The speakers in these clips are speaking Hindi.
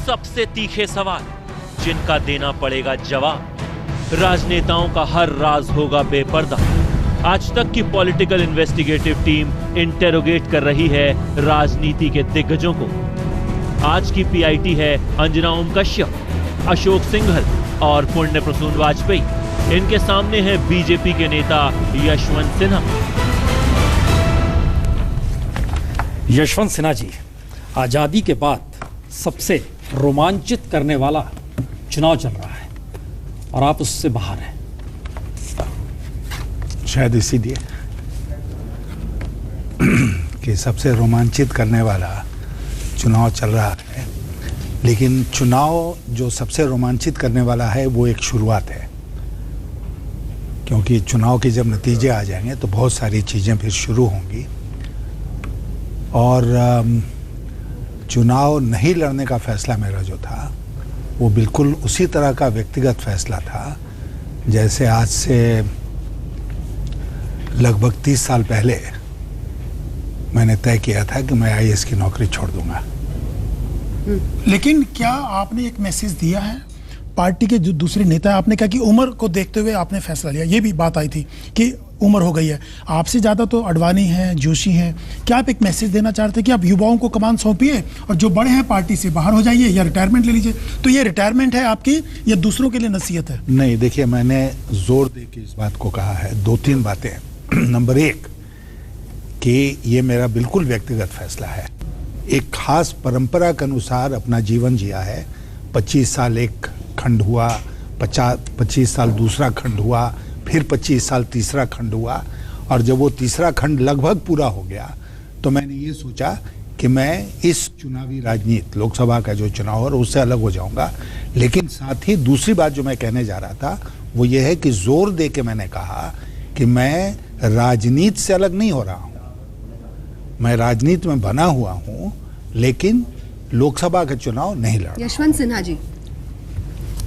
सबसे तीखे सवाल जिनका देना पड़ेगा जवाब। राजनेताओं का हर राज होगा बेपर्दा। आज तक की पॉलिटिकल इन्वेस्टिगेटिव टीम इंटेरोगेट कर रही है राजनीति के दिग्गजों को। आज की पीआईटी है अंजना ओम कश्यप, अशोक सिंघल और पुण्य प्रसून वाजपेयी। इनके सामने है बीजेपी के नेता यशवंत सिन्हा। यशवंत सिन्हा जी, आजादी के बाद सबसे रोमांचित करने वाला चुनाव चल रहा है और आप उससे बाहर हैं। शायद इसीलिए कि सबसे रोमांचित करने वाला चुनाव चल रहा है, लेकिन चुनाव जो सबसे रोमांचित करने वाला है वो एक शुरुआत है, क्योंकि चुनाव के जब नतीजे आ जाएंगे तो बहुत सारी चीज़ें फिर शुरू होंगी। और चुनाव नहीं लड़ने का फैसला मेरा जो था वो बिल्कुल उसी तरह का व्यक्तिगत फैसला था जैसे आज से लगभग 30 साल पहले मैंने तय किया था कि मैं आईएएस की नौकरी छोड़ दूंगा। लेकिन क्या आपने एक मैसेज दिया है पार्टी के जो दूसरे नेता है, आपने कहा कि उम्र को देखते हुए आपने फैसला लिया, ये भी बात आई थी कि उम्र हो गई है, आपसे ज़्यादा तो अडवाणी हैं, जोशी हैं, क्या आप एक मैसेज देना चाहते हैं कि आप युवाओं को कमान सौंपिए और जो बड़े हैं पार्टी से बाहर हो जाइए या रिटायरमेंट ले लीजिए? तो ये रिटायरमेंट है आपकी या दूसरों के लिए नसीहत है? नहीं, देखिए, मैंने जोर दे के इस बात को कहा है, 2-3 बातें। नंबर 1 कि ये मेरा बिल्कुल व्यक्तिगत फैसला है। एक खास परंपरा के अनुसार अपना जीवन जिया है। 25 साल एक खंड हुआ, 25 साल दूसरा खंड हुआ, फिर 25 साल तीसरा खंड हुआ, और जब वो तीसरा खंड लगभग पूरा हो गया तो मैंने ये सोचा कि मैं इस चुनावी राजनीति, लोकसभा का जो चुनाव है उससे अलग हो जाऊंगा। लेकिन साथ ही दूसरी बात जो मैं कहने जा रहा था वो ये है कि जोर दे के मैंने कहा कि मैं राजनीति से अलग नहीं हो रहा हूँ, मैं राजनीति में बना हुआ हूँ, लेकिन लोकसभा का चुनाव नहीं लड़ रहा। यशवंत सिन्हा जी,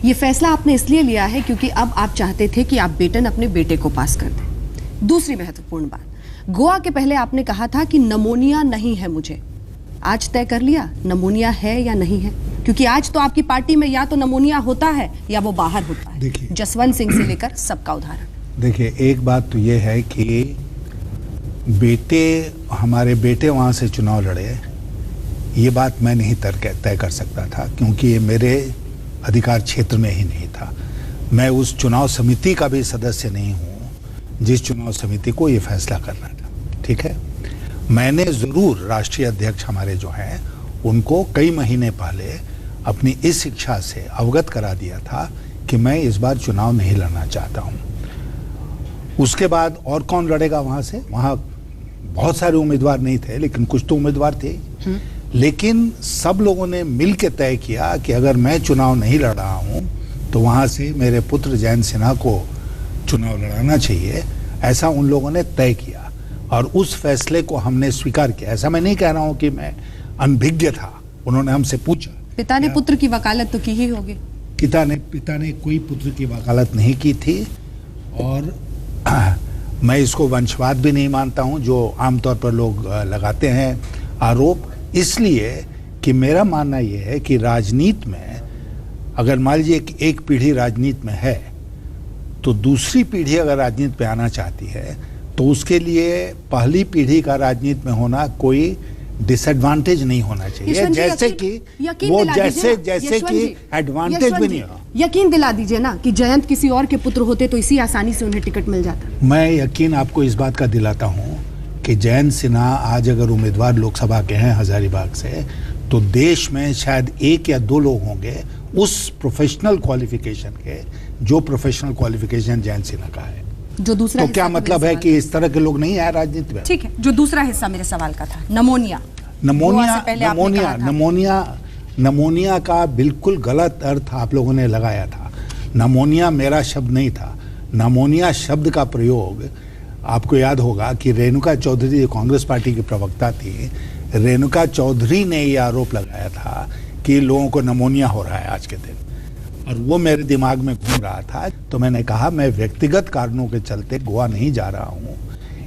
ये फैसला आपने इसलिए लिया है क्योंकि अब आप चाहते थे कि आप बेटन अपने बेटे को पास कर दें। दूसरी महत्वपूर्ण बात, गोवा के पहले आपने कहा था कि नमोनिया नहीं है मुझे। आज तय कर लिया नमोनिया है या नहीं है? क्योंकि आज तो आपकी पार्टी में या तो नमोनिया होता है या वो बाहर होता है। देखिए, जसवंत सिंह से लेकर सबका उदाहरण। देखिए, एक बात तो ये है कि हमारे बेटे वहाँ से चुनाव लड़े, ये बात मैं नहीं तय कर सकता था, क्योंकि ये मेरे अधिकार क्षेत्र में ही नहीं था। मैं उस चुनाव समिति का भी सदस्य नहीं हूँ जिस चुनाव समिति को ये फैसला करना था। ठीक है, मैंने ज़रूर राष्ट्रीय अध्यक्ष हमारे जो हैं उनको कई महीने पहले अपनी इस इच्छा से अवगत करा दिया था कि मैं इस बार चुनाव नहीं लड़ना चाहता हूँ। उसके बाद और कौन लड़ेगा वहाँ से? वहाँ बहुत सारे उम्मीदवार नहीं थे, लेकिन कुछ तो उम्मीदवार थे। लेकिन सब लोगों ने मिल के तय किया कि अगर मैं चुनाव नहीं लड़ रहा हूं तो वहां से मेरे पुत्र जयंत सिन्हा को चुनाव लड़ाना चाहिए, ऐसा उन लोगों ने तय किया और उस फैसले को हमने स्वीकार किया। ऐसा मैं नहीं कह रहा हूं कि मैं अनभिज्ञ था, उन्होंने हमसे पूछा। पिता ने पुत्र की वकालत तो की ही होगी। पिता ने कोई पुत्र की वकालत नहीं की थी, और मैं इसको वंशवाद भी नहीं मानता हूं जो आमतौर पर लोग लगाते हैं आरोप, इसलिए कि मेरा मानना यह है कि राजनीति में अगर मान लीजिए एक पीढ़ी राजनीति में है तो दूसरी पीढ़ी अगर राजनीति पे आना चाहती है तो उसके लिए पहली पीढ़ी का राजनीति में होना कोई डिसएडवांटेज नहीं होना चाहिए, जैसे कि वो जैसे कि एडवांटेज भी नहीं हो। यकीन दिला दीजिए ना कि जयंत किसी और के पुत्र होते तो इसी आसानी से उन्हें टिकट मिल जाता। मैं यकीन आपको इस बात का दिलाता हूँ कि जयंत सिन्हा आज अगर उम्मीदवार लोकसभा के हैं हजारीबाग से, तो देश में शायद 1 या 2 लोग होंगे उस प्रोफेशनल क्वालिफिकेशन के जो प्रोफेशनल क्वालिफिकेशन जयंत सिन्हा का है। जो दूसरा तो क्या मतलब है कि इस तरह के लोग नहीं आए राजनीति में? ठीक है, जो दूसरा हिस्सा मेरे सवाल का था, नमोनिया का बिल्कुल गलत अर्थ आप लोगों ने लगाया था। नमोनिया मेरा शब्द नहीं था। नमोनिया शब्द का प्रयोग, आपको याद होगा कि रेणुका चौधरी कांग्रेस पार्टी की प्रवक्ता थी, रेणुका चौधरी ने यह आरोप लगाया था कि लोगों को नमोनिया हो रहा है आज के दिन, और वो मेरे दिमाग में घूम रहा था। तो मैंने कहा मैं व्यक्तिगत कारणों के चलते गोवा नहीं जा रहा हूँ।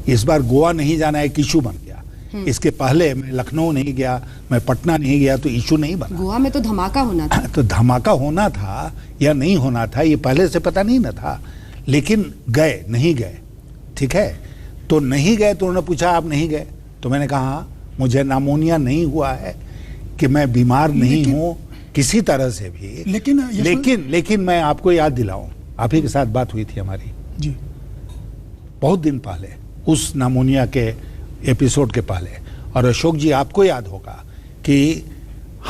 इस बार गोवा नहीं जाना एक इशू बन गया इसके पहले मैं लखनऊ नहीं गया, मैं पटना नहीं गया, तो इशू नहीं बना। गोवा में तो धमाका होना था। तो धमाका होना था या नहीं होना था ये पहले से पता नहीं ना था, लेकिन गए नहीं गए, ठीक है। तो नहीं गए तो उन्होंने पूछा आप नहीं गए, तो मैंने कहा हाँ, मुझे नामोनिया नहीं हुआ है, कि मैं बीमार नहीं हूं किसी तरह से भी। लेकिन मैं आपको याद दिलाऊं, आप ही के साथ बात हुई थी हमारी जी बहुत दिन पहले, उस नामोनिया के एपिसोड के पहले। और अशोक जी आपको याद होगा कि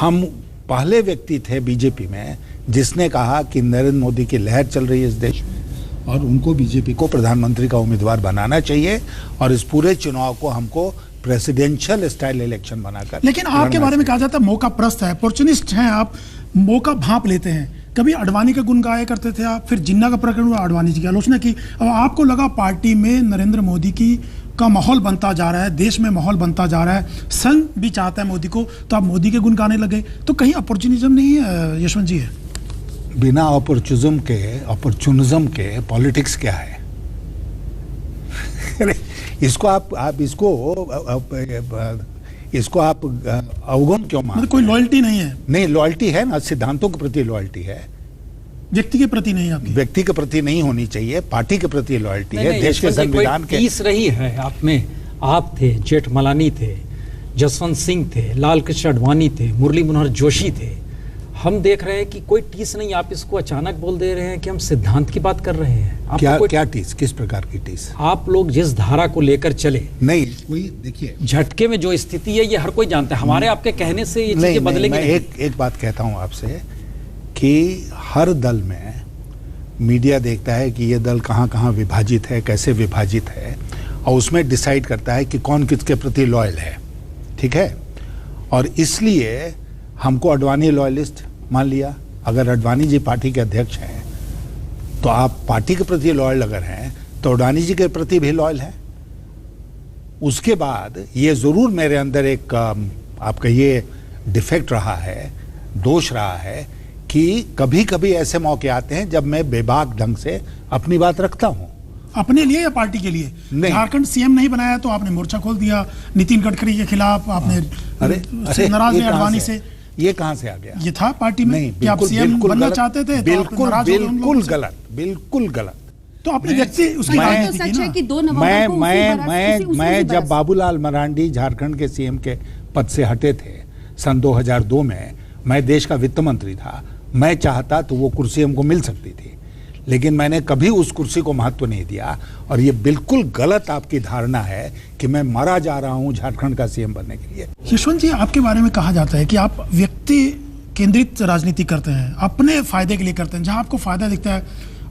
हम पहले व्यक्ति थे बीजेपी में जिसने कहा कि नरेंद्र मोदी की लहर चल रही है इस देश में और उनको बीजेपी को प्रधानमंत्री का उम्मीदवार बनाना चाहिए और इस पूरे चुनाव को हमको प्रेसिडेंशियल स्टाइल इलेक्शन बनाकर। लेकिन आपके बारे में कहा जाता है मौका प्रस्त है, अपॉर्चुनिस्ट हैं आप, मौका भांप लेते हैं। कभी अडवाणी का गुण गाया करते थे आप, फिर जिन्ना का प्रकरण हुआ, अडवाणी जी की आलोचना की। अब आपको लगा पार्टी में नरेंद्र मोदी का माहौल बनता जा रहा है, देश में माहौल बनता जा रहा है, संघ भी चाहता है मोदी को, तो आप मोदी के गुण गाने लगे। तो कहीं अपॉर्चुनिज्म नहीं है यशवंत जी? है बिना अपॉर्चुनिज्म के पॉलिटिक्स क्या है? इसको आप अवगुण क्यों मान? कोई लॉयल्टी नहीं है? नहीं, लॉयल्टी है ना, सिद्धांतों के प्रति लॉयल्टी है, व्यक्ति के प्रति नहीं। आपकी व्यक्ति के प्रति नहीं होनी चाहिए, पार्टी के प्रति लॉयल्टी है, देश के संविधान के। टीस रही है आप में, आप थे, जेठमलानी थे, जसवंत सिंह थे, लाल कृष्ण आडवाणी थे, मुरली मनोहर जोशी थे। हम देख रहे हैं कि कोई टीस नहीं, आप इसको अचानक बोल दे रहे हैं कि हम सिद्धांत की बात कर रहे हैं। क्या टीस? किस प्रकार की टीस? आप लोग जिस धारा को लेकर चले, नहीं कोई देखिए झटके में जो स्थिति है ये हर कोई जानता है, हमारे आपके कहने से ये चीजें बदलेंगी नहीं। एक बात कहता हूं आपसे कि हर दल में मीडिया देखता है कि ये दल कहां कहां विभाजित है, कैसे विभाजित है, और उसमें डिसाइड करता है कि कौन किसके प्रति लॉयल है, ठीक है। और इसलिए हमको अडवाणी लॉयलिस्ट मान लिया। अगर अडवाणी जी पार्टी के अध्यक्ष हैं तो आप पार्टी के प्रति लॉयल अगर हैं तो अडवाणी जी के प्रति भी लॉयल हैं। उसके बाद ये जरूर मेरे अंदर एक आप कहिए डिफेक्ट रहा है, दोष रहा है कि कभी कभी ऐसे मौके आते हैं जब मैं बेबाक ढंग से अपनी बात रखता हूं। अपने लिए या पार्टी के लिए? झारखंड सीएम नहीं बनाया तो आपने मोर्चा खोल दिया नितिन गडकरी के खिलाफ, आपने नाराज है अडवाणी से। ये कहां से आ गया? ये था पार्टी में नहीं, कि आप सीएम बनना चाहते थे? बिल्कुल गलत, बिल्कुल गलत। तो अपने व्यक्ति उसकी बात तो सच है कि 2 नवंबर को मैं जब बाबूलाल मरांडी झारखंड के सीएम के पद से हटे थे सन 2002 में, मैं देश का वित्त मंत्री था, मैं चाहता तो वो कुर्सी हमको मिल सकती थी, लेकिन मैंने कभी उस कुर्सी को महत्व नहीं दिया। और ये बिल्कुल गलत आपकी धारणा है कि मैं मरा जा रहा हूं झारखंड का सीएम बनने के लिए। यशवंत जी, आपके बारे में कहा जाता है कि आप व्यक्ति केंद्रित राजनीति करते हैं, अपने फायदे के लिए करते हैं। जहां आपको फायदा दिखता है,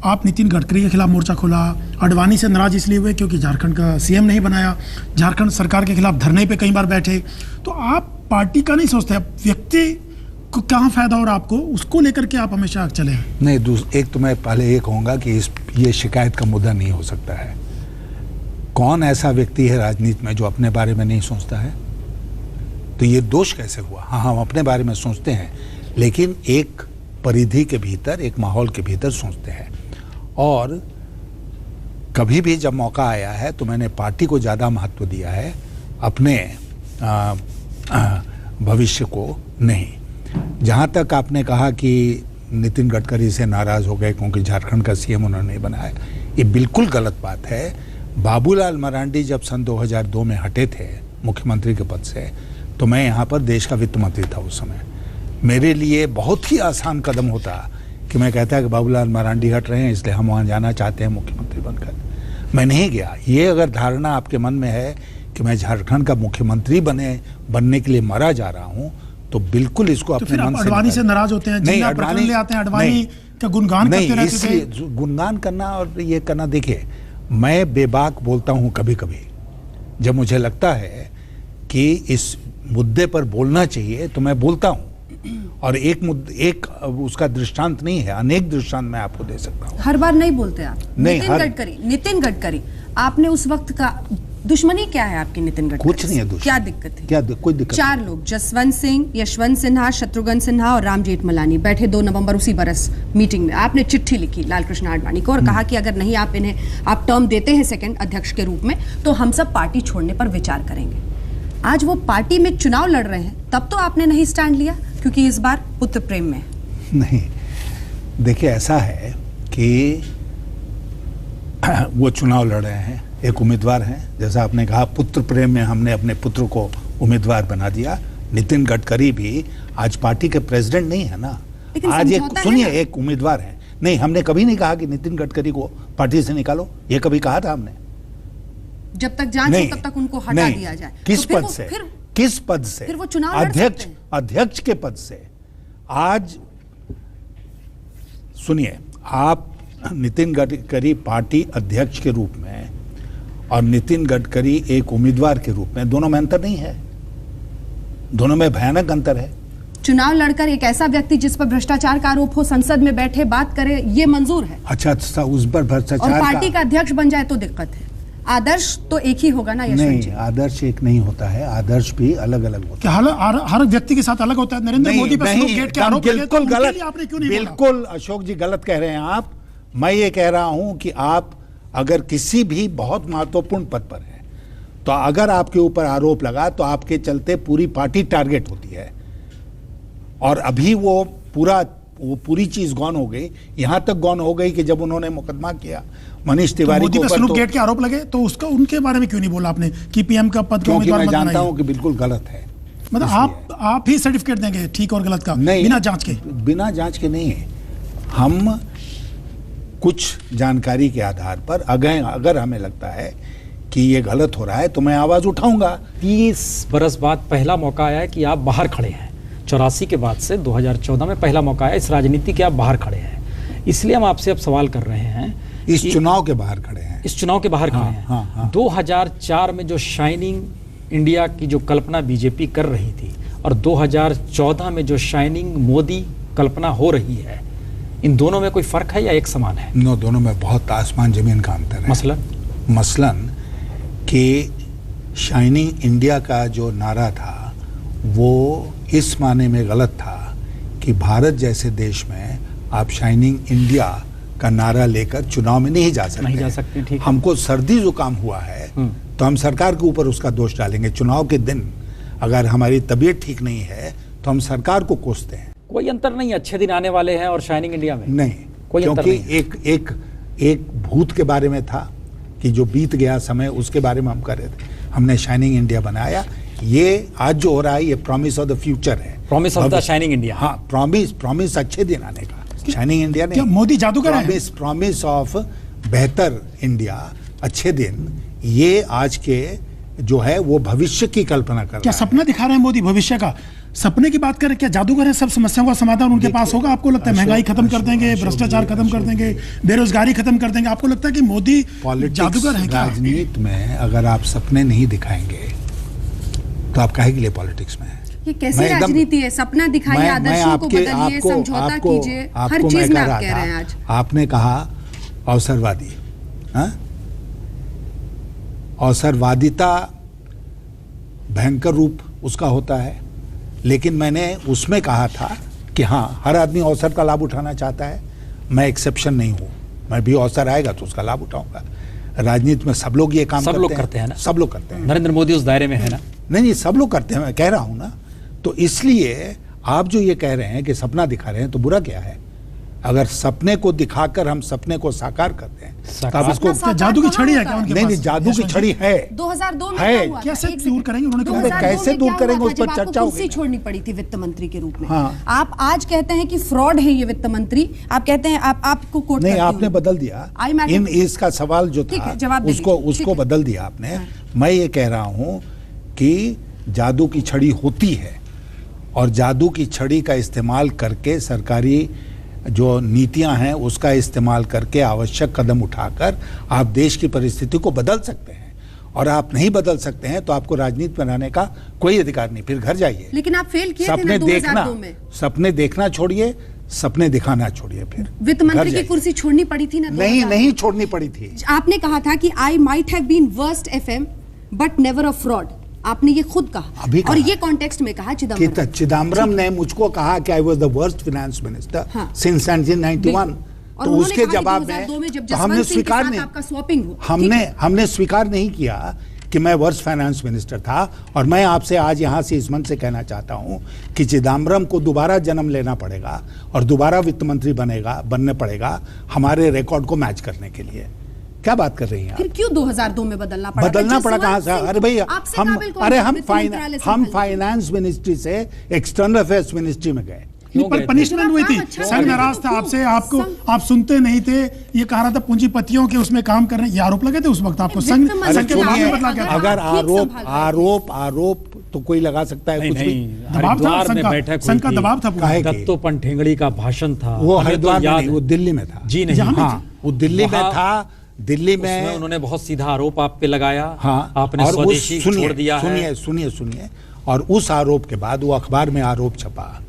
आप नितिन गडकरी के खिलाफ मोर्चा खोला, अडवाणी से नाराज इसलिए हुए क्योंकि झारखंड का सीएम नहीं बनाया, झारखंड सरकार के खिलाफ धरने पे कई बार बैठे। तो आप पार्टी का नहीं सोचते, आप व्यक्ति को कहाँ फायदा हो रहा आपको, उसको लेकर के आप हमेशा चले? नहीं, एक तो मैं पहले ये कहूंगा कि ये शिकायत का मुद्दा नहीं हो सकता है। कौन ऐसा व्यक्ति है राजनीति में जो अपने बारे में नहीं सोचता है? तो ये दोष कैसे हुआ? हाँ, हम अपने बारे में सोचते हैं, लेकिन एक परिधि के भीतर, एक माहौल के भीतर सोचते हैं। और कभी भी जब मौका आया है तो मैंने पार्टी को ज़्यादा महत्व दिया है, अपने भविष्य को नहीं। जहाँ तक आपने कहा कि नितिन गडकरी से नाराज़ हो गए क्योंकि झारखंड का सीएम उन्होंने नहीं बनाया, ये बिल्कुल गलत बात है। बाबूलाल मरांडी जब सन 2002 में हटे थे मुख्यमंत्री के पद से, तो मैं यहाँ पर देश का वित्त मंत्री था उस समय। मेरे लिए बहुत ही आसान कदम होता कि मैं कहता कि बाबूलाल मरांडी हट रहे हैं इसलिए हम वहाँ जाना चाहते हैं मुख्यमंत्री बनकर। मैं नहीं गया। ये अगर धारणा आपके मन में है कि मैं झारखंड का मुख्यमंत्री बनने के लिए मरा जा रहा हूँ, तो बिल्कुल इसको अपने मन से। अडवाणी से नाराज होते हैं, नहीं, अडवाणी ले आते हैं, अडवाणी का गुणगान करते रहते थे। इसलिए गुणगान करना और ये करना, देखिए मैं बेबाक बोलता हूँ कभी कभी, जब मुझे लगता है कि इस मुद्दे पर बोलना चाहिए तो मैं बोलता हूँ। और एक उसका दृष्टांत नहीं है, अनेक दृष्टांत मैं आपको दे सकता हूँ। हर बार नहीं बोलते आप। नहीं, नितिन गडकरी आपने उस वक्त का दुश्मनी क्या है आपकी नितिन गडकरी? कुछ नहीं है दुश्मनी। क्या दिक्कत है? कोई दिक्कत? 4 लोग, जसवंत सिंह, यशवंत सिन्हा, शत्रुघ्न सिन्हा और राम जेठमलानी बैठे 2 नवंबर उसी बरस मीटिंग में। आपने चिट्ठी लिखी लाल कृष्ण आडवाणी को और कहा कि अगर नहीं आप टर्म देते हैं सेकंड अध्यक्ष के रूप में तो हम सब पार्टी छोड़ने पर विचार करेंगे। आज वो पार्टी में चुनाव लड़ रहे हैं, तब तो आपने नहीं स्टैंड लिया क्योंकि इस बार पुत्र प्रेम में है। नहीं, देखिए ऐसा है कि वो चुनाव लड़ रहे हैं, एक उम्मीदवार हैं, जैसा आपने कहा पुत्र प्रेम में हमने अपने पुत्र को उम्मीदवार बना दिया। नितिन गडकरी भी आज पार्टी के प्रेसिडेंट नहीं है ना, लेकिन आज एक समझौता है सुनिए ना? एक उम्मीदवार है। नहीं, हमने कभी नहीं कहा कि नितिन गडकरी को पार्टी से निकालो, ये कभी कहा था हमने? जब तक जांच हो नहीं, तब तक उनको हटा नहीं, दिया जाए। किस तो फिर पद वो- से? फिर किस पद से? फिर वो चुनाव लड़ अध्यक्ष, सकते हैं। अध्यक्ष के पद से। आज सुनिए, आप नितिन गडकरी पार्टी अध्यक्ष के रूप में और नितिन गडकरी एक उम्मीदवार के रूप में, दोनों में अंतर नहीं है, दोनों में भयानक अंतर है। चुनाव लड़कर एक ऐसा व्यक्ति जिस पर भ्रष्टाचार का आरोप हो संसद में बैठे बात करे, ये मंजूर है, अच्छा, उस पर और भ्रष्टाचार पार्टी का अध्यक्ष बन जाए तो दिक्कत है। आदर्श तो एक ही होगा ना यशवंत जी? नहीं, आदर्श एक नहीं होता है, आदर्श भी अलग अलग होता है। क्या हर व्यक्ति के साथ अलग होता है? नरेंद्र मोदी पर स्नूप गेट के आरोप लगे, तो बिल्कुल उनके गलत, लिए आपने क्यों नहीं बोला? बिल्कुल अशोक जी गलत कह रहे हैं आप। मैं ये कह रहा हूं कि आप अगर किसी भी बहुत महत्वपूर्ण पद पर हैं, तो अगर आपके ऊपर आरोप लगा तो आपके चलते पूरी पार्टी टारगेट होती है, और अभी वो पूरी चीज गौन हो गई, यहां तक गौन हो गई कि जब उन्होंने मुकदमा किया मनीष तो तिवारी मोदी के पर ऊपर, स्नूप तो गेट के आरोप लगे, तो उसका उनके बारे में क्यों नहीं बोला आपने कि पीएम का पद का क्योंकि उम्मीदवार मैं मत जानता बनाइए? हूं कि बिल्कुल गलत है। मतलब इसलिए। आप ही सर्टिफिकेट देंगे ठीक और गलत का नहीं, बिना जांच के? बिना जांच के नहीं है। हम कुछ जानकारी के आधार पर अगर हमें लगता है कि ये गलत हो रहा है तो मैं आवाज उठाऊंगा। 30 बरस बाद पहला मौका आया है कि आप बाहर खड़े हैं। 84 के बाद से 2014 में पहला मौका आया इस राजनीति के आप बाहर खड़े हैं। इसलिए हम आपसे अब सवाल कर रहे हैं, इस कि चुनाव के बाहर खड़े हैं, इस चुनाव के बाहर खड़े हाँ, हैं। हाँ, हाँ। 2004 में जो शाइनिंग इंडिया की जो कल्पना बीजेपी कर रही थी और 2014 में जो शाइनिंग मोदी कल्पना हो रही है, इन दोनों में कोई फर्क है या एक समान है? दोनों में बहुत आसमान जमीन का अंतर है। मसलन कि शाइनिंग इंडिया का जो नारा था वो इस माने में गलत था कि भारत जैसे देश में आप शाइनिंग इंडिया का नारा लेकर चुनाव में नहीं जा सकते। ठीक है। हमको सर्दी जुकाम हुआ है तो हम सरकार के ऊपर उसका दोष डालेंगे। चुनाव के दिन अगर हमारी तबीयत ठीक नहीं है तो हम सरकार को कोसते हैं। कोई अंतर नहीं, अच्छे दिन आने वाले हैं और शाइनिंग इंडिया में नहीं, कोई अंतर क्योंकि नहीं। एक भूत के बारे में था कि जो बीत गया समय, उसके बारे में हम कर रहे थे। हमने शाइनिंग इंडिया बनाया। ये आज जो हो रहा है ये प्रॉमिस ऑफ द फ्यूचर है, promise of the shining India. हाँ, प्रॉमिस अच्छे दिन आने का। शाइनिंग इंडिया क्या नहीं, मोदी जादूगर है? प्रॉमिस ऑफ बेहतर इंडिया, अच्छे दिन। ये आज के जो है वो भविष्य की कल्पना कर क्या रहा है। सपना दिखा रहे हैं मोदी भविष्य का? सपने की बात करें, क्या जादूगर है? सब समस्याओं का समाधान उनके पास होगा? आपको लगता है महंगाई खत्म कर देंगे, भ्रष्टाचार खत्म कर देंगे, बेरोजगारी खत्म कर देंगे? आपको लगता है कि मोदी जादूगर है क्या? राजनीति में अगर आप सपने नहीं दिखाएंगे तो आप काहे के लिए पॉलिटिक्स में हैं? ये कैसी राजनीति है? सपना दिखाइए, आदर्शों को बदलिए, समझौता कीजिए, हर चीज में आप कह रहे हैं आज। आपने कहा अवसरवादी, हाँ? अवसरवादिता भयंकर रूप उसका होता है, लेकिन मैंने उसमें कहा था कि हाँ, हर आदमी अवसर का लाभ उठाना चाहता है। मैं एक्सेप्शन नहीं हूँ, मैं भी अवसर आएगा तो उसका लाभ उठाऊंगा। राजनीति में सब लोग ये काम करते हैं ना? सब लोग करते हैं। नरेंद्र मोदी उस दायरे में है ना? नहीं, सब लोग करते हैं, मैं कह रहा हूं ना। तो इसलिए आप जो ये कह रहे हैं कि सपना दिखा रहे हैं, तो बुरा क्या है? अगर सपने को दिखाकर हम सपने को साकार करते हैं तो आप इसको क्या जादू की छड़ी है क्या उनके नहीं, पास? जादू की छड़ी है। 2002 में है। क्या हुआ? कैसे एक दूर करेंगे? उन्होंने कहा 2002 कैसे में दूर क्या करेंगे? हुआ उस था पर जब चर्चा आपको होगी। कुर्सी छोड़नी पड़ी थी वित्त मंत्री के रूप में? हाँ। आप आज कहते हैं कि फ्रॉड है ये वित्त मंत्री, आप कहते हैं आपको कोर्ट नहीं, करती आपने हूँ। बदल दिया। आई मैटर- इन इसका सवाल जो ठीक था है, जवाब दे उसको दीजिए। उसको ठीक है। बदल दिया आपने। मैं ये कह रहा हूं कि जादू की छड़ी होती है और जादू की छड़ी का इस्तेमाल करके सरकारी जो नीतियां हैं उसका इस्तेमाल करके आवश्यक कदम उठाकर आप देश की परिस्थिति को बदल सकते हैं। और आप नहीं बदल सकते हैं तो आपको राजनीति बनाने का कोई अधिकार नहीं, फिर घर जाइए। लेकिन आप फेल किए थे ना सपने 2002 में। सपने देखना छोड़िए, सपने दिखाना छोड़िए। फिर वित्त घर मंत्री की जाइए। कुर्सी छोड़नी पड़ी थी ना? नहीं, 2002 नहीं छोड़नी पड़ी थी। आपने कहा था कि I might have been worst FM but never a fraud. आपने ये खुद कहा अभी और कहा। ये कॉन्टेक्स्ट में कहा चिदम्बरम। चिदम्बरम ने मुझको कहा कि I was the worst finance minister हाँ। सिंस 1991। और तो उन्होंने उसके कहा कि जवाब 2002 में जब तो हमने जसवंत सिंह के स्वीकार साथ नहीं, आपका स्वैपिंग हुआ, ठीक है। हमने स्वीकार नहीं किया कि मैं वर्ष फाइनेंस मिनिस्टर था, और मैं आपसे आज यहाँ से इस मंच से कहना चाहता हूँ कि चिदम्बरम को दोबारा जन्म लेना पड़ेगा और दोबारा वित्त मंत्री बनने पड़ेगा हमारे रिकॉर्ड को मैच करने के लिए। क्या बात कर रही हैं फिर क्यों 2002 में बदलना पड़ा? बदलना पड़ा कहाँ से? अरे भैया हम फाइनेंस मिनिस्ट्री से एक्सटर्नल अफेयर्स मिनिस्ट्री में गए। पर पनिशमेंट हुई थी, संघ नाराज था आपसे, आपको आप सुनते नहीं थे, ये कह रहा था पूंजीपतियों के उसमें काम कर रहे हैं, ये आरोप लगे थे उस वक्त आपको? संघ के दबाव में बदला गया था। अगर आरोप तो कोई लगा सकता है, कुछ भी दबाव था, संघ का दबाव था। दत्तोपंत ठेंगड़ी का भाषण था, वो हरिद्वार में नहीं, वो दिल्ली में था। जी नहीं, हाँ, वो दिल्ली में था। दिल्ली में उन्होंने बहुत सीधा आरोप आप पे लगाया। हाँ, आपने स्वदेशी छोड़ दिया है। सुनिए, और उस आरोप के बाद वो अखबार में आरोप छपा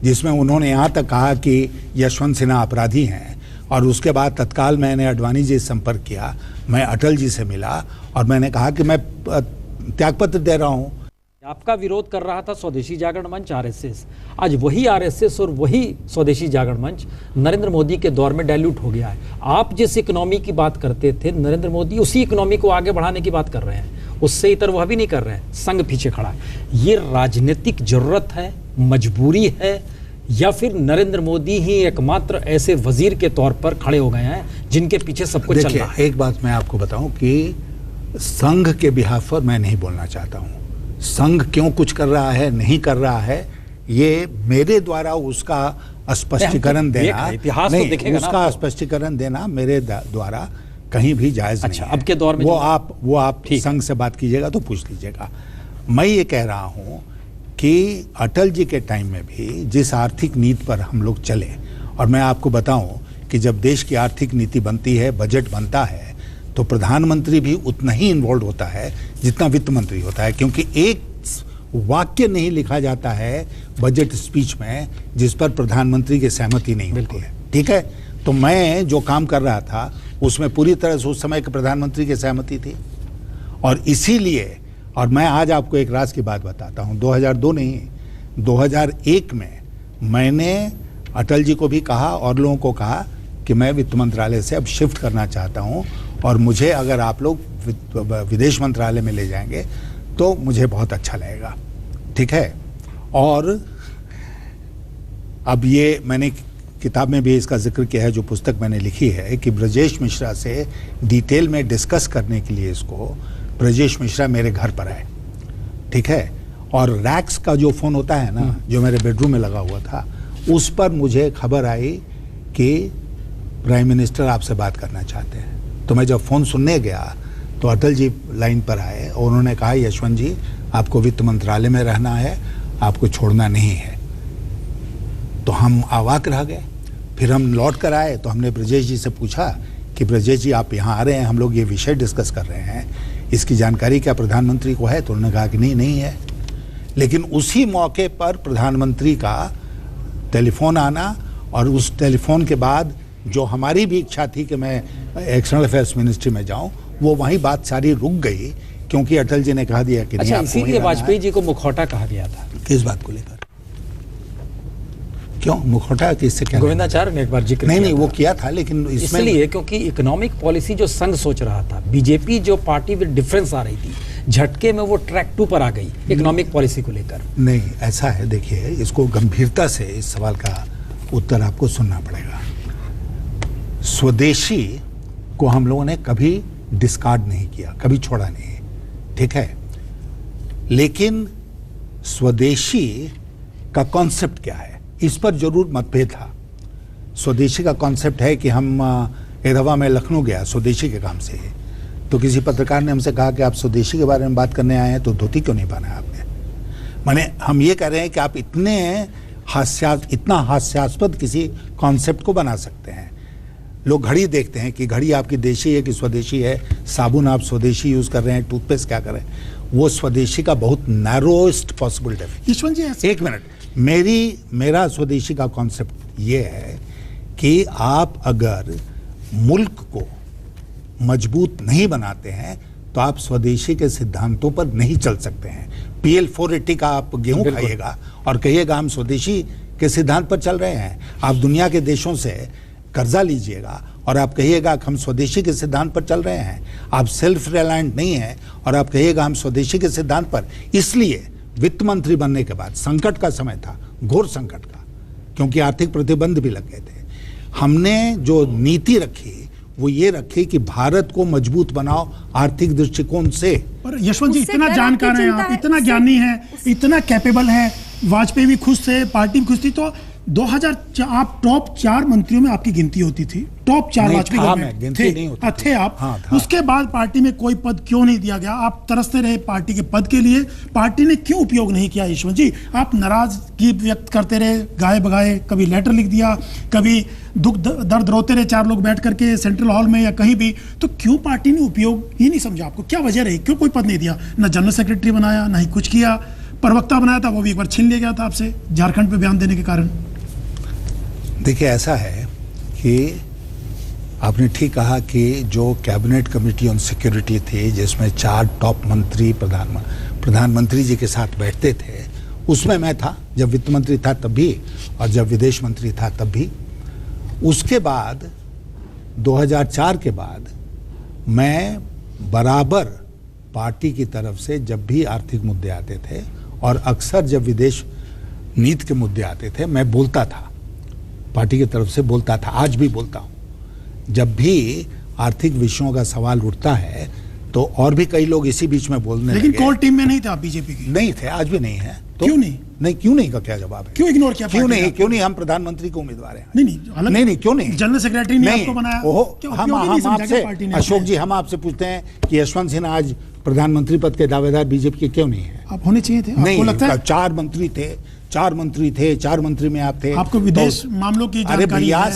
जिसमें उन्होंने यहाँ तक कहा कि यशवंत सिन्हा अपराधी हैं, और उसके बाद तत्काल मैंने अडवाणी जी से संपर्क किया, मैं अटल जी से मिला और मैंने कहा कि मैं त्यागपत्र दे रहा हूँ। आपका विरोध कर रहा था स्वदेशी जागरण मंच, आरएसएस। आज वही आरएसएस और वही स्वदेशी जागरण मंच नरेंद्र मोदी के दौर में डाइल्यूट हो गया है। आप जिस इकोनॉमी की बात करते थे, नरेंद्र मोदी उसी इकोनॉमी को आगे बढ़ाने की बात कर रहे हैं, उससे इतर वह भी नहीं कर रहे हैं। संघ पीछे खड़ा है। ये राजनीतिक जरूरत है, मजबूरी है, या फिर नरेंद्र मोदी ही एकमात्र ऐसे वजीर के तौर पर खड़े हो गए हैं जिनके पीछे सब कुछ चल रहा है? एक बात मैं आपको बताऊं कि संघ के बिहाफ पर मैं नहीं बोलना चाहता हूं। संघ क्यों कुछ कर रहा है, नहीं कर रहा है, ये मेरे द्वारा उसका स्पष्टीकरण देना, उसका स्पष्टीकरण देना मेरे द्वारा कहीं भी जायज नहीं है। अब के दौर में वो आप संघ से बात कीजिएगा तो पूछ लीजिएगा। मैं ये कह रहा हूं कि अटल जी के टाइम में भी जिस आर्थिक नीति पर हम लोग चले, और मैं आपको बताऊं कि जब देश की आर्थिक नीति बनती है, बजट बनता है, तो प्रधानमंत्री भी उतना ही इन्वॉल्व होता है जितना वित्त मंत्री होता है, क्योंकि एक वाक्य नहीं लिखा जाता है बजट स्पीच में जिस पर प्रधानमंत्री की सहमति नहीं होती है। ठीक है, तो मैं जो काम कर रहा था उसमें पूरी तरह से उस समय के प्रधानमंत्री की सहमति थी, और इसीलिए, और मैं आज आपको एक राज की बात बताता हूं, 2002 नहीं 2001 में मैंने अटल जी को भी कहा और लोगों को कहा कि मैं वित्त मंत्रालय से अब शिफ्ट करना चाहता हूं, और मुझे अगर आप लोग विदेश मंत्रालय में ले जाएंगे तो मुझे बहुत अच्छा लगेगा। ठीक है, और अब ये मैंने किताब में भी इसका जिक्र किया है, जो पुस्तक मैंने लिखी है, कि ब्रजेश मिश्रा से डिटेल में डिस्कस करने के लिए इसको ब्रजेश मिश्रा मेरे घर पर आए। ठीक है, और रैक्स का जो फ़ोन होता है ना, जो मेरे बेडरूम में लगा हुआ था, उस पर मुझे खबर आई कि प्राइम मिनिस्टर आपसे बात करना चाहते हैं। तो मैं जब फ़ोन सुनने गया तो अटल जी लाइन पर आए और उन्होंने कहा, यशवंत जी आपको वित्त मंत्रालय में रहना है, आपको छोड़ना नहीं है। तो हम अवाक रह गए। फिर हम लौट कर आए तो हमने ब्रजेश जी से पूछा कि ब्रजेश जी आप यहाँ आ रहे हैं, हम लोग ये विषय डिस्कस कर रहे हैं, इसकी जानकारी क्या प्रधानमंत्री को है? तो उन्होंने कहा कि नहीं है। लेकिन उसी मौके पर प्रधानमंत्री का टेलीफोन आना, और उस टेलीफोन के बाद जो हमारी भी इच्छा थी कि मैं एक्सटर्नल अफेयर्स मिनिस्ट्री में जाऊं, वो वहीं बात सारी रुक गई, क्योंकि अटल जी ने कहा दिया कि अच्छा, इसीलिए वाजपेयी जी को मुखौटा कहा गया था। किस बात को लेकर? क्यों मुखौटा? किससे? क्या गोविंदाचार्य ने एक बार जिक्र नहीं वो किया था, लेकिन इसलिए क्योंकि इकोनॉमिक पॉलिसी जो संघ सोच रहा था, बीजेपी जो पार्टी विद डिफरेंस आ रही थी, झटके में वो ट्रैक 2 पर आ गई इकोनॉमिक पॉलिसी को लेकर। नहीं, ऐसा है, देखिए इसको गंभीरता से, इस सवाल का उत्तर आपको सुनना पड़ेगा। स्वदेशी को हम लोगों ने कभी डिस्कार्ड नहीं किया, कभी छोड़ा नहीं। ठीक है, लेकिन स्वदेशी का कॉन्सेप्ट क्या है, इस पर जरूर मतभेद था। स्वदेशी का कॉन्सेप्ट है कि हम एक दफा मैं लखनऊ गया स्वदेशी के काम से, तो किसी पत्रकार ने हमसे कहा कि आप स्वदेशी के बारे में बात करने आए हैं तो धोती क्यों नहीं पहना है आपने? माने हम ये कह रहे हैं कि आप इतना हास्यास्पद किसी कॉन्सेप्ट को बना सकते हैं। लोग घड़ी देखते हैं कि घड़ी आपकी देशी है कि स्वदेशी है, साबुन आप स्वदेशी यूज कर रहे हैं, टूथपेस्ट क्या कर रहे हैं, वो स्वदेशी का बहुत नैरोएस्ट पॉसिबल डेफिनेशन। एक मिनट, मेरा स्वदेशी का कॉन्सेप्ट ये है कि आप अगर मुल्क को मजबूत नहीं बनाते हैं तो आप स्वदेशी के सिद्धांतों पर नहीं चल सकते हैं। PL 480 का आप गेहूं खाइएगा और कहिएगा हम स्वदेशी के सिद्धांत पर चल रहे हैं। आप दुनिया के देशों से कर्जा लीजिएगा और आप कहिएगा कि हम स्वदेशी के सिद्धांत पर चल रहे हैं, आप सेल्फ रिलायंट नहीं हैं और आप कहिएगा हम स्वदेशी के सिद्धांत पर, इसलिए वित्त मंत्री बनने के बाद संकट का समय था, घोर संकट का, क्योंकि आर्थिक प्रतिबंध भी लग गए थे। हमने जो नीति रखी वो ये रखी कि भारत को मजबूत बनाओ आर्थिक दृष्टिकोण से। पर यशवंत जी उससे इतना डर जानकार आपकी हैं चिंता आप, है, इतना ज्ञानी हैं, इतना कैपेबल हैं, वाजपेयी भी खुश थे, पार्टी भी खुश थी, तो 2004 आप टॉप 4 मंत्रियों में आपकी गिनती होती थी, टॉप 4 नहीं, वाजपेयी था गवर्नमेंट मैं, गिनती नहीं होती थी। थे आप। हाँ, था। उसके बाद पार्टी में कोई पद क्यों नहीं दिया गया? आप तरसते रहे पार्टी के पद के लिए, पार्टी ने क्यों उपयोग नहीं किया? यशवंत जी आप नाराजगी व्यक्त करते रहे, गाए बगाए, कभी लेटर लिख दिया, कभी दुख दर्द रोते रहे 4 लोग बैठ करके सेंट्रल हॉल में या कहीं भी, तो क्यों पार्टी ने उपयोग ही नहीं समझा आपको? क्या वजह रही, क्यों कोई पद नहीं दिया? ना जनरल सेक्रेटरी बनाया, ना ही कुछ किया, प्रवक्ता बनाया था वो भी एक बार छीन लिया गया था आपसे झारखंड पे बयान देने के कारण। देखिए ऐसा है कि आपने ठीक कहा कि जो कैबिनेट कमेटी ऑन सिक्योरिटी थी जिसमें 4 टॉप मंत्री प्रधानमंत्री जी के साथ बैठते थे, उसमें मैं था, जब वित्त मंत्री था तब भी और जब विदेश मंत्री था तब भी। उसके बाद 2004 के बाद मैं बराबर पार्टी की तरफ से जब भी आर्थिक मुद्दे आते थे और अक्सर जब विदेश नीति के मुद्दे आते थे मैं बोलता था, पार्टी की तरफ से बोलता था, आज भी बोलता हूं। जब भी आर्थिक विषयों का सवाल उठता है तो और भी कई लोग इसी बीच में बोलने लेकिन लगे। कोर टीम में नहीं थे आप बीजेपी की? नहीं थे, आज भी नहीं है। तो क्यों नहीं? नहीं, क्यों नहीं का क्या जवाब है? क्यों इग्नोर किया? क्यों पार्टी नहीं? ने? क्यों नहीं? हम प्रधानमंत्री को उम्मीदवार हैं। नहीं अलग नहीं, क्यों नहीं? जनरल सेक्रेटरी ने नहीं, आपको बनाया, ओहो, क्यों हम उपयोगी नहीं समझा क्या आपसे, पार्टी ने? अशोक जी, हम आपसे पूछते हैं कि यशवंत सिन्हा आज प्रधानमंत्री पद के दावेदार बीजेपी के क्यों नहीं है? आप होने चाहिए थे। नहीं, आपको लगता है 4 मंत्री थे, 4 मंत्री में आप थे। आपको विदेश मामलों की अरे जानकारी भैया, है,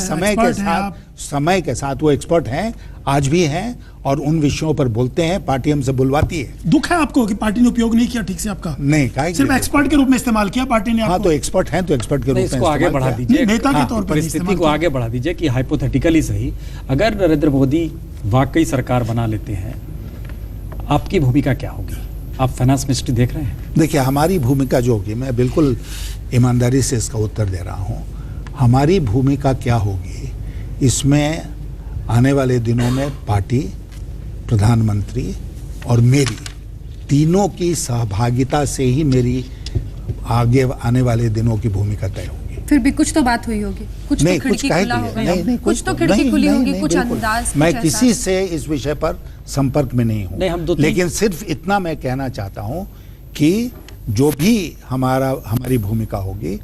समय के साथ वो एक्सपर्ट हैं, आज भी हैं और उन विषयों पर बोलते हैं, पार्टी हमसे बुलवाती है। दुख है आपको कि पार्टी ने उपयोग नहीं किया ठीक से आपका? नहीं, काहे सिर्फ एक्सपर्ट के रूप में इस्तेमाल किया पार्टी ने हाँ, आपको? तो एक्सपर्ट हैं तो एक्सपर्ट के रूप में इसको आगे इस्तेमाल बढ़ा किया। दीजिए, नेता के हाँ, तौर पर परिस्थिति इस्तेमाल को किया। आगे बढ़ा दीजिए कि हाइपोथेटिकली सही, अगर नरेंद्र मोदी वाकई सरकार बना लेते हैं, आपकी भूमिका क्या होगी? आप फाइनेंस मिनिस्ट्री देख रहे हैं। देखिए, हमारी भूमिका जो होगी, मैं बिल्कुल ईमानदारी से इसका उत्तर दे रहा हूँ, हमारी भूमिका क्या होगी इसमें आने वाले दिनों में पार्टी, प्रधानमंत्री और मेरी तीनों की सहभागिता से ही मेरी आगे आने वाले दिनों की भूमिका तय होगी। फिर भी कुछ तो बात हुई होगी, कुछ नहीं, तो कुछ खिड़की काहे खुला के लिए? होगा, नहीं, कुछ तो खिड़की नहीं, खुली नहीं, होगी, नहीं, कुछ बिल्कुल। अंदाज, मैं कुछ किसी एहसास। से इस विषय पर संपर्क में नहीं हूँ, नहीं, हम 2-3 लेकिन सिर्फ इतना मैं कहना चाहता हूँ कि जो भी हमारी भूमिका होगी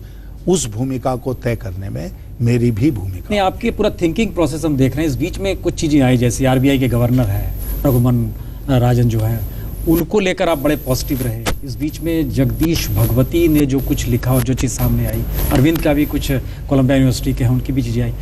उस भूमिका को तय करने में मेरी भी भूमिका। नहीं, आपके पूरा थिंकिंग प्रोसेस हम देख रहे हैं। इस बीच में कुछ चीजें आई, जैसे आरबीआई के गवर्नर हैं रघुमन राजन जो है, उनको लेकर आप बड़े पॉजिटिव रहे। इस बीच में जगदीश भगवती ने जो कुछ लिखा और जो चीज़ सामने आई, अरविंद का भी कुछ कोलंबिया यूनिवर्सिटी के हैं, उनकी भी चीज़ें आई।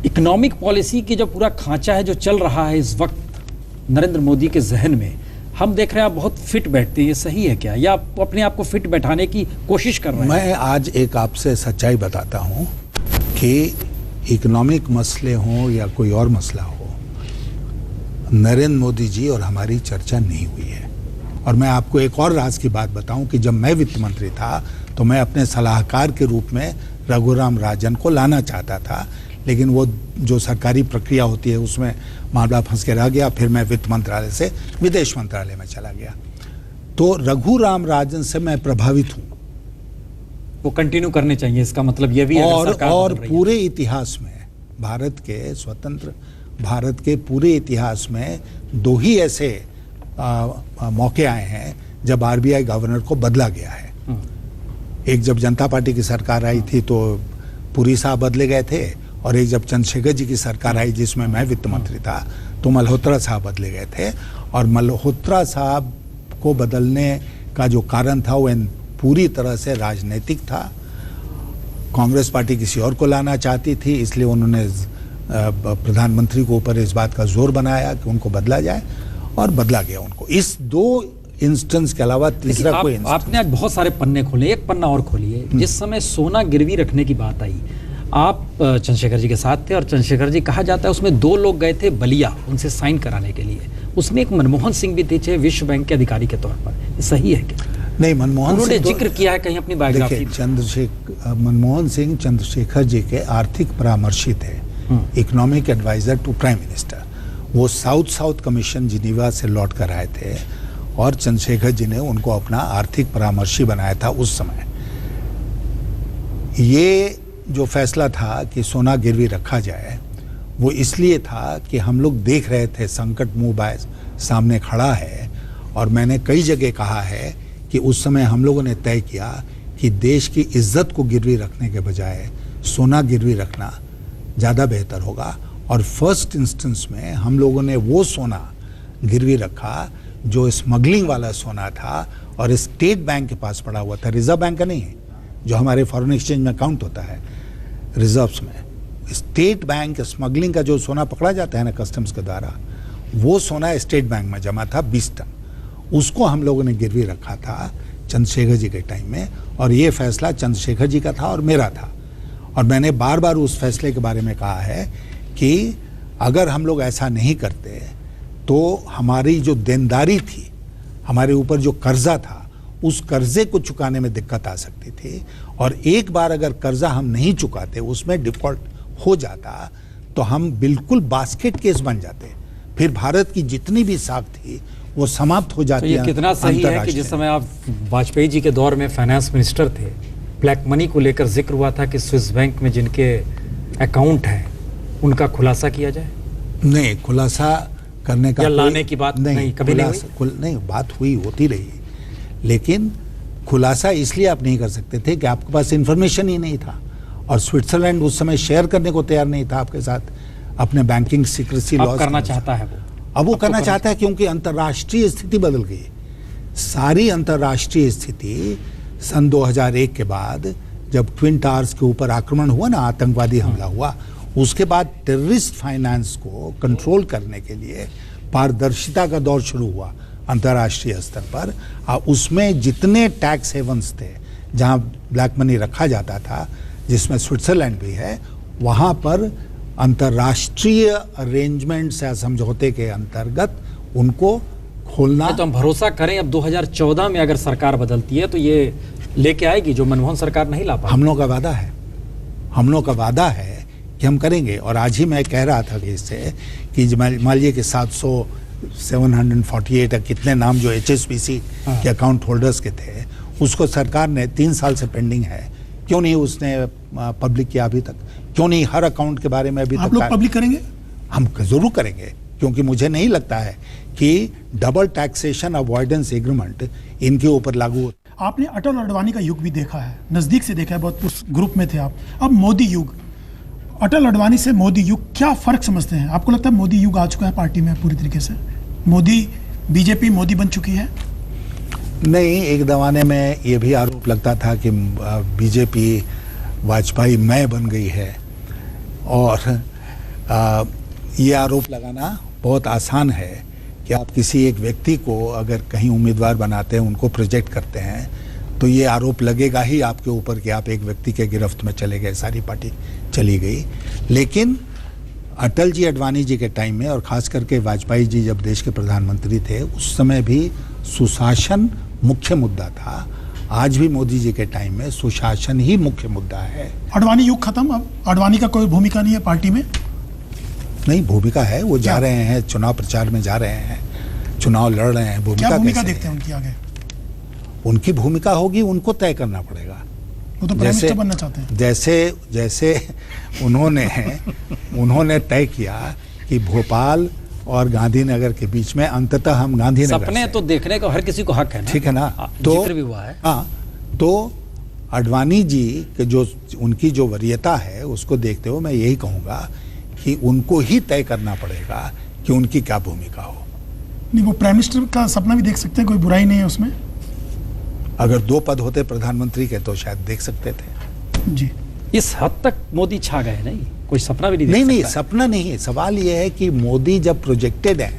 इकोनॉमिक पॉलिसी की जो पूरा खांचा है जो चल रहा है इस वक्त नरेंद्र मोदी के जहन में, हम देख रहे हैं आप बहुत फिट बैठते हैं, ये सही है क्या, या आप अपने आप को फिट बैठाने की कोशिश कर रहे हैं? मैं आज एक आपसे सच्चाई बताता हूं कि इकोनॉमिक मसले हों या कोई और मसला हो, नरेंद्र मोदी जी और हमारी चर्चा नहीं हुई है। और मैं आपको एक और राज की बात बताऊं कि जब मैं वित्त मंत्री था तो मैं अपने सलाहकार के रूप में रघुराम राजन को लाना चाहता था, लेकिन वो जो सरकारी प्रक्रिया होती है उसमें मामला फंस के रह गया। फिर मैं वित्त मंत्रालय से विदेश मंत्रालय में चला गया। तो रघुराम राजन से मैं प्रभावित हूं। वो कंटिन्यू करने चाहिए, इसका मतलब ये भी है अगर सरकार और बदल रही है। पूरे इतिहास में, भारत के स्वतंत्र भारत के पूरे इतिहास में 2 ही ऐसे मौके आए हैं जब आरबीआई गवर्नर को बदला गया है। एक जब जनता पार्टी की सरकार आई थी तो पुरी साहब बदले गए थे, और एक जब चंद्रशेखर जी की सरकार आई जिसमें मैं वित्त मंत्री था तो मल्होत्रा साहब बदले गए थे। और मल्होत्रा साहब को बदलने का जो कारण था वो पूरी तरह से राजनीतिक था। कांग्रेस पार्टी किसी और को लाना चाहती थी, इसलिए उन्होंने प्रधानमंत्री को ऊपर इस बात का जोर बनाया कि उनको बदला जाए, और बदला गया उनको। इस 2 इंस्टेंस के अलावा तीसरा कोई इंस्टेंस। आपने आज बहुत सारे पन्ने खोले, एक पन्ना और खोलिए। जिस समय सोना गिरवी रखने की बात आई, आप चंद्रशेखर जी के साथ थे, और चंद्रशेखर जी कहा जाता है उसमें 2 लोग गए थे बलिया उनसे साइन कराने के लिए। उसमें एक मनमोहन सिंह भी थे विश्व बैंक के अधिकारी के तौर पर, ये सही है क्या? नहीं, मनमोहन उन्होंने सिंह जिक्र किया है कहीं अपनी बायोग्राफी में। मनमोहन सिंह चंद्रशेखर जी के आर्थिक परामर्शी थे। Economic adviser to prime minister. वो साउथ कमीशन जिनीवा से लौट कर आए थे और चंद्रशेखर जी ने उनको अपना आर्थिक परामर्शी बनाया था उस समय। ये जो फैसला था कि सोना गिरवी रखा जाए, वो इसलिए था कि हम लोग देख रहे थे संकट मुंह बाय सामने खड़ा है, और मैंने कई जगह कहा है कि उस समय हम लोगों ने तय किया कि देश की इज्जत को गिरवी रखने के बजाय सोना गिरवी रखना ज़्यादा बेहतर होगा। और फर्स्ट इंस्टेंस में हम लोगों ने वो सोना गिरवी रखा जो स्मगलिंग वाला सोना था और स्टेट बैंक के पास पड़ा हुआ था, रिजर्व बैंक का नहीं है, जो हमारे फॉरेन एक्सचेंज में काउंट होता है रिजर्व्स में। स्टेट बैंक स्मगलिंग का जो सोना पकड़ा जाता है ना कस्टम्स के द्वारा, वो सोना स्टेट बैंक में जमा था 20 टन। उसको हम लोगों ने गिरवी रखा था चंद्रशेखर जी के टाइम में, और ये फैसला चंद्रशेखर जी का था और मेरा था। और मैंने बार बार उस फैसले के बारे में कहा है कि अगर हम लोग ऐसा नहीं करते तो हमारी जो देनदारी थी, हमारे ऊपर जो कर्जा था, उस कर्जे को चुकाने में दिक्कत आ सकती थी। और एक बार अगर कर्जा हम नहीं चुकाते, उसमें डिफॉल्ट हो जाता, तो हम बिल्कुल बास्केट केस बन जाते। फिर भारत की जितनी भी साख थी वो समाप्त हो जाती। तो ये कितना सही है कि जिस समय आप वाजपेयी जी के दौर में फाइनेंस मिनिस्टर थे, ब्लैक मनी को लेकर जिक्र हुआ था कि स्विस बैंक में जिनके अकाउंट हैं उनका खुलासा किया जाए। नहीं, खुलासा करने का या लाने की बात नहीं कभी नहीं, बात हुई होती रही, लेकिन खुलासा इसलिए आप नहीं कर सकते थे कि आपके पास इंफॉर्मेशन ही नहीं था, और स्विट्जरलैंड उस समय शेयर करने को तैयार नहीं था आपके साथ अपने बैंकिंग सीक्रेसी लॉज करना चाहता है वो। अब वो करना चाहता है क्योंकि अंतर्राष्ट्रीय स्थिति बदल गई। सारी अंतर्राष्ट्रीय स्थिति सन 2001 के बाद जब ट्विन टावर्स के ऊपर आक्रमण हुआ ना, आतंकवादी हमला हुआ, उसके बाद टेररिस्ट फाइनेंस को कंट्रोल करने के लिए पारदर्शिता का दौर शुरू हुआ अंतर्राष्ट्रीय स्तर पर। उसमें जितने टैक्स हेवंस थे जहां ब्लैक मनी रखा जाता था, जिसमें स्विट्जरलैंड भी है, वहां पर अंतर्राष्ट्रीय अरेंजमेंट्स या समझौते के अंतर्गत उनको खोलना। तो हम भरोसा करें अब 2014 में अगर सरकार बदलती है तो ये लेके आएगी जो मनमोहन सरकार नहीं ला पाई। हम लोगों का वादा है, हम लोगों का वादा है कि हम करेंगे। और आज ही मैं कह रहा था कि इससे कि मान लीजिए कि 748 कितने नाम जो HSBC के अकाउंट होल्डर्स के थे, उसको सरकार ने 3 साल से पेंडिंग है, क्यों नहीं उसने पब्लिक किया अभी तक? क्यों नहीं हर अकाउंट के बारे में अभी आप तक? लोग पब्लिक करेंगे? हम जरूर करेंगे, क्योंकि मुझे नहीं लगता है कि डबल टैक्सेशन अवॉइडेंस एग्रीमेंट इनके ऊपर लागू हो। आपने अटल अडवाणी का युग भी देखा है, नजदीक से देखा है, बहुत उस ग्रुप में थे आप। अब मोदी युग, अटल अडवाणी से मोदी युग, क्या फर्क समझते हैं? आपको लगता है मोदी युग आ चुका है पार्टी में पूरी तरीके से? मोदी, बीजेपी मोदी बन चुकी है? नहीं, एक जमाने में ये भी आरोप लगता था कि बीजेपी वाजपेयी मैं बन गई है, और ये आरोप लगाना बहुत आसान है कि आप किसी एक व्यक्ति को अगर कहीं उम्मीदवार बनाते हैं, उनको प्रोजेक्ट करते हैं, तो ये आरोप लगेगा ही आपके ऊपर कि आप एक व्यक्ति के गिरफ्त में चले गए, सारी पार्टी चली गई। लेकिन अटल जी अडवाणी जी के टाइम में, और खास करके वाजपेयी जी जब देश के प्रधानमंत्री थे, उस समय भी सुशासन मुख्य मुद्दा था। आज भी मोदी जी के टाइम में सुशासन ही मुख्य मुद्दा है। अडवाणी युग खत्म, अब अडवाणी का कोई भूमिका नहीं है पार्टी में? नहीं, भूमिका है, वो जा रहे हैं चुनाव प्रचार में, जा रहे हैं, चुनाव लड़ रहे हैं। क्या भूमिका देखते हैं उनकी आगे? उनकी भूमिका होगी, उनको तय करना पड़ेगा। वो तो प्राइम मिनिस्टर बनना चाहते हैं। जैसे उन्होंने तय किया कि भोपाल और गांधीनगर के बीच में अंततः हम गांधीनगर, सपने तो देखने का हर किसी को हक है ना, ठीक है ना? तो जिक्र भी हुआ है। हाँ, तो अडवाणी जी के जो उनकी जो वरीयता है, उसको देखते हुए मैं यही कहूँगा कि उनको ही तय करना पड़ेगा कि उनकी क्या भूमिका हो। नहीं, वो प्राइम मिनिस्टर का सपना भी देख सकते हैं, कोई बुराई नहीं है उसमें। अगर 2 पद होते प्रधानमंत्री के तो शायद देख सकते थे जी। इस हद तक मोदी छा गए, नहीं कोई सपना भी नहीं देख नहीं, सकता। सपना नहीं है। सवाल यह है कि मोदी जब प्रोजेक्टेड है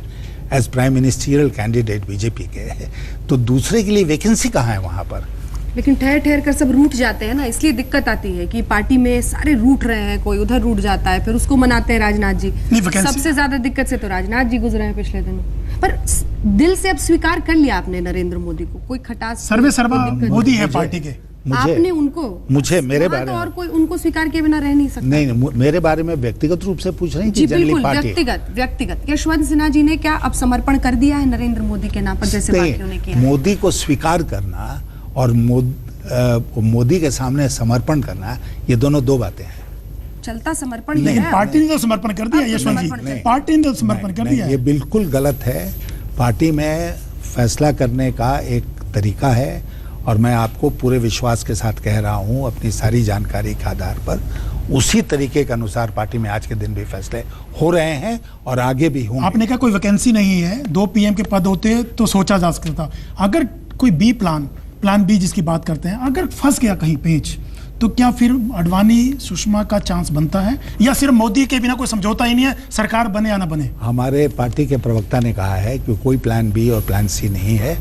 as prime ministerial candidate BJP के, तो दूसरे के लिए वैकेंसी कहाँ है वहां पर? लेकिन ठहर ठहर कर सब रूठ जाते हैं ना, इसलिए दिक्कत आती है कि पार्टी में सारे रूठ रहे हैं, कोई उधर रूठ जाता है, फिर उसको मनाते हैं राजनाथ जी। सबसे ज्यादा दिक्कत से तो राजनाथ जी गुजरे हैं पिछले दिनों, पर दिल से अब स्वीकार कर लिया आपने नरेंद्र मोदी को, कोई खटास, सर्वे सर्वा मोदी है पार्टी के। आपने उनको मुझे मेरे वहाँ बारे तो में और कोई उनको स्वीकार किए बिना रह नहीं सकता। नहीं, मेरे बारे में व्यक्तिगत रूप से पूछ रही जी थी, जनरली बिल्कुल, पार्टी। व्यक्तिगत यशवंत सिन्हा जी ने क्या अब समर्पण कर दिया है नरेंद्र मोदी के नाम पर, जैसे बाकियों ने किया है? मोदी को स्वीकार करना और मोदी के सामने समर्पण करना, ये दोनों दो बातें हैं। चलता समर्पण ही लेकिन है। पार्टी ने तो समर्पण कर दिया अब तो यशवंत समर्पण जी, कर- पार्टी ने तो समर्पण कर नहीं, दिया ये है। बिल्कुल गलत है। पार्टी में फैसला करने का एक तरीका है और मैं आपको पूरे विश्वास के साथ कह रहा हूं, अपनी सारी जानकारी के आधार पर उसी तरीके के अनुसार पार्टी में आज के दिन भी फैसले हो रहे हैं और आगे भी होंगे। आपने कहा कोई वैकेंसी नहीं है, 2 पीएम के पद होते तो सोचा जा सकता। अगर कोई बी प्लान बी जिसकी बात करते हैं, अगर फंस गया कहीं पेच, तो क्या फिर अडवाणी सुषमा का चांस बनता है, या सिर्फ मोदी के बिना कोई समझौता ही नहीं है, सरकार बने या ना बने? हमारे पार्टी के प्रवक्ता ने कहा है कि कोई प्लान बी और प्लान सी नहीं है,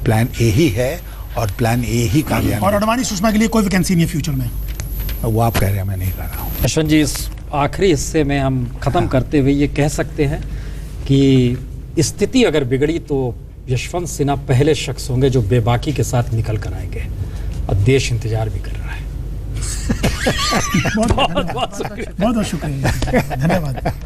प्लान ए ही है और प्लान ए ही और कार्यान्वित। अडवाणी सुषमा के लिए कोई वैकेंसी नहीं है फ्यूचर में? वो आप कह रहे हैं, मैं नहीं कह रहा हूँ। यशवंत जी, इस आखिरी हिस्से में हम खत्म करते हुए ये कह सकते हैं कि स्थिति अगर बिगड़ी तो यशवंत सिन्हा पहले शख्स होंगे जो बेबाकी के साथ निकल कर आएंगे, और देश इंतजार भी कर रहा है। बहुत बहुत शुक्रिया, धन्यवाद।